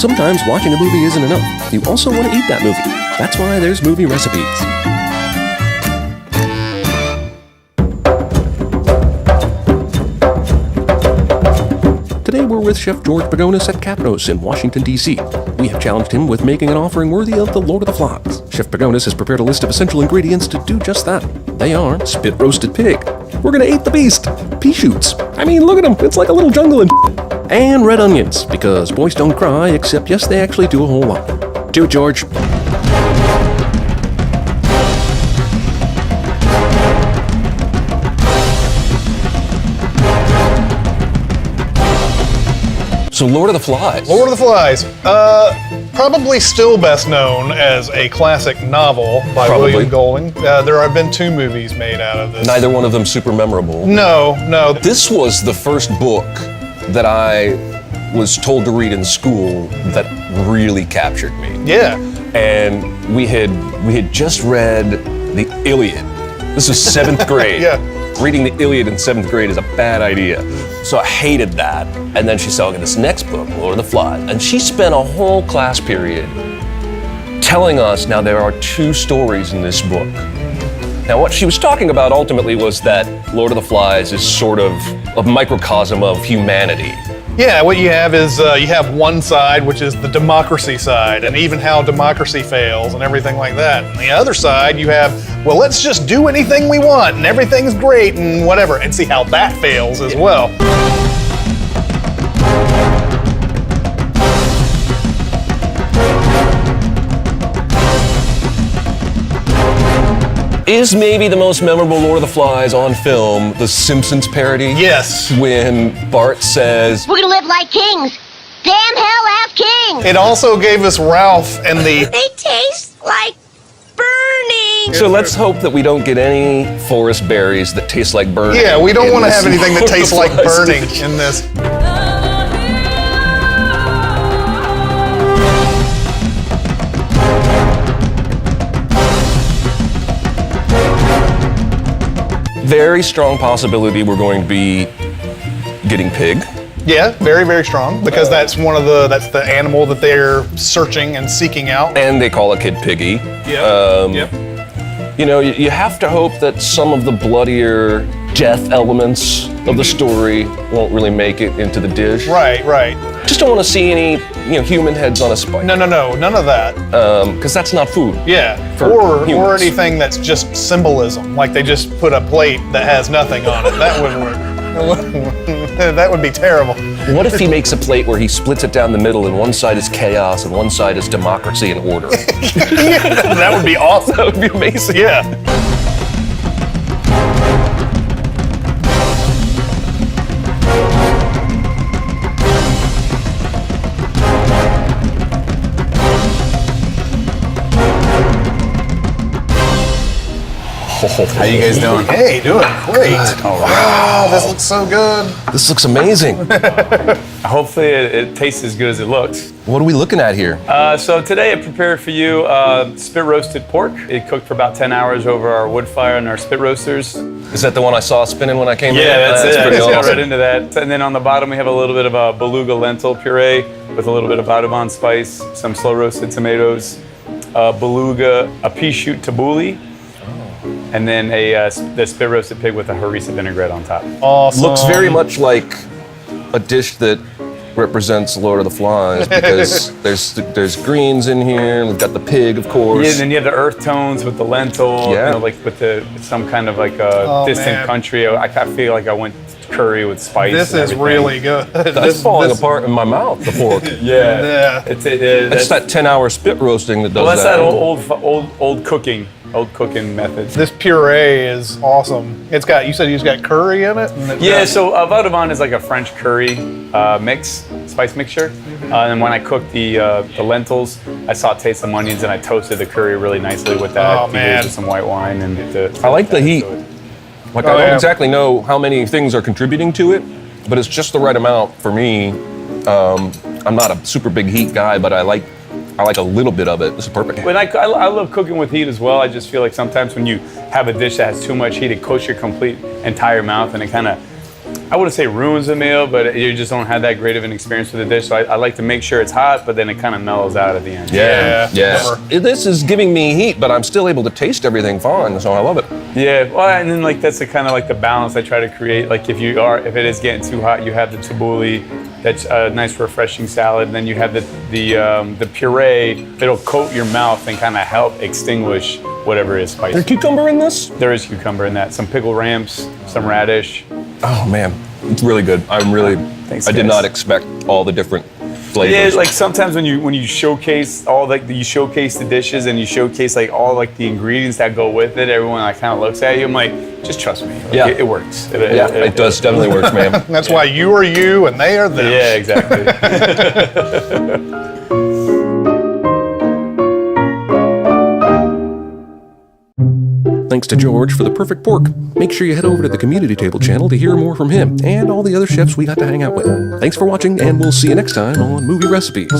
sometimes watching a movie isn't enough. You also want to eat that movie. That's why there's movie recipes. Today we're with Chef George Pagonis at Kapnos in Washington, D.C. We have challenged him with making an offering worthy of the Lord of the Flies. Chef Pagonis has prepared a list of essential ingredients to do just that. They are spit-roasted pig. We're gonna eat the beast. Pea shoots. I mean, look at them. It's like a little jungle and red onions, because boys don't cry, except yes, they actually do a whole lot. Do it, George. So Lord of the Flies. Lord of the Flies. Probably still best known as a classic novel by William Golding. There have been 2 movies made out of this. Neither one of them super memorable. No. This was the first book that I was told to read in school that really captured me. Yeah. And we had just read the Iliad. This was 7th grade. Yeah. Reading the Iliad in 7th grade is a bad idea. So I hated that. And then she said, okay, this next book, Lord of the Flies. And she spent a whole class period telling us, now there are 2 stories in this book. Now what she was talking about ultimately was that Lord of the Flies is sort of a microcosm of humanity. Yeah, what you have is you have one side, which is the democracy side, and even how democracy fails and everything like that. And the other side, you have, well, let's just do anything we want and everything's great and whatever, and see how that fails as well. Is maybe the most memorable Lord of the Flies on film the Simpsons parody? Yes. When Bart says, "We're gonna live like kings. Damn hell ass kings." It also gave us Ralph and the... They taste like burning. So let's hope that we don't get any forest berries that taste like burning. Yeah, we don't want to have anything that Lord of the tastes like Flies burning dish. in this. Very strong possibility we're going to be getting pig. Yeah, very, very strong, because that's the animal that they're searching and seeking out. And they call a kid Piggy. Yep. You know, you have to hope that some of the bloodier death elements of the story won't really make it into the dish. Right. Just don't want to see any, human heads on a spike. No, none of that. Because that's not food. Yeah, or anything that's just symbolism, like they just put a plate that has nothing on it. That wouldn't work. That would be terrible. What if he makes a plate where he splits it down the middle and one side is chaos and one side is democracy and order? That would be awesome. That would be amazing. Yeah. How you guys doing? Hey, doing great. All right. Wow, this looks so good. This looks amazing. Hopefully it tastes as good as it looks. What are we looking at here? So today I prepared for you spit roasted pork. It cooked for about 10 hours over our wood fire and our spit roasters. Is that the one I saw spinning when I came in? Yeah, that's it. Pretty Let's get awesome. right into that. And then on the bottom we have a little bit of a beluga lentil puree with a little bit of Audubon spice, some slow roasted tomatoes, beluga, a pea shoot tabbouleh, and then the spit roasted pig with a harissa vinaigrette on top. Awesome. Looks very much like a dish that represents Lord of the Flies because there's greens in here. We've got the pig, of course. Yeah, and then you have the earth tones with the lentil. Yeah. Like with some kind of like a distant country. I feel like I went curry with spice. This and is everything. really good. That's falling apart in my mouth, the pork. Yeah. Yeah. That's that 10-hour spit roasting that does Well, that's that. that old cooking method. This puree is awesome. You said it's got curry in it? And Yeah, so Audubon is like a French curry spice mixture. And when I cooked the lentils, I sauteed some onions and I toasted the curry really nicely with that. Oh, man. With some white wine and I like the heat. Like, I don't yeah. exactly know how many things are contributing to it, but it's just the right amount for me. I'm not a super big heat guy, but I like a little bit of it. This is perfect. But I love cooking with heat as well. I just feel like sometimes when you have a dish that has too much heat, it coats your entire mouth and it kind of I wouldn't say ruins the meal, but you just don't have that great of an experience with the dish. So I like to make sure it's hot, but then it kind of mellows out at the end. Yeah. This is giving me heat, but I'm still able to taste everything fine, so I love it. Yeah, well, and then like that's the kind of like the balance I try to create. Like if it is getting too hot, you have the tabbouleh, that's a nice refreshing salad, and then you have the puree. It'll coat your mouth and kind of help extinguish whatever is spicy. Is there cucumber in this? There is cucumber in that. Some pickled ramps, some radish. Oh man, it's really good. I Thanks, did guys. not expect all the different flavors. Yeah, like sometimes when you showcase you showcase the dishes and you showcase like all like the ingredients that go with it, everyone like kind of looks at you. I'm like, just trust me. Like, Yeah. it works. It does definitely works, ma'am. That's why you are you and they are them. Yeah, exactly. Thanks to George for the perfect pork. Make sure you head over to the Community Table channel to hear more from him and all the other chefs we got to hang out with. Thanks for watching, and we'll see you next time on Movie Recipes.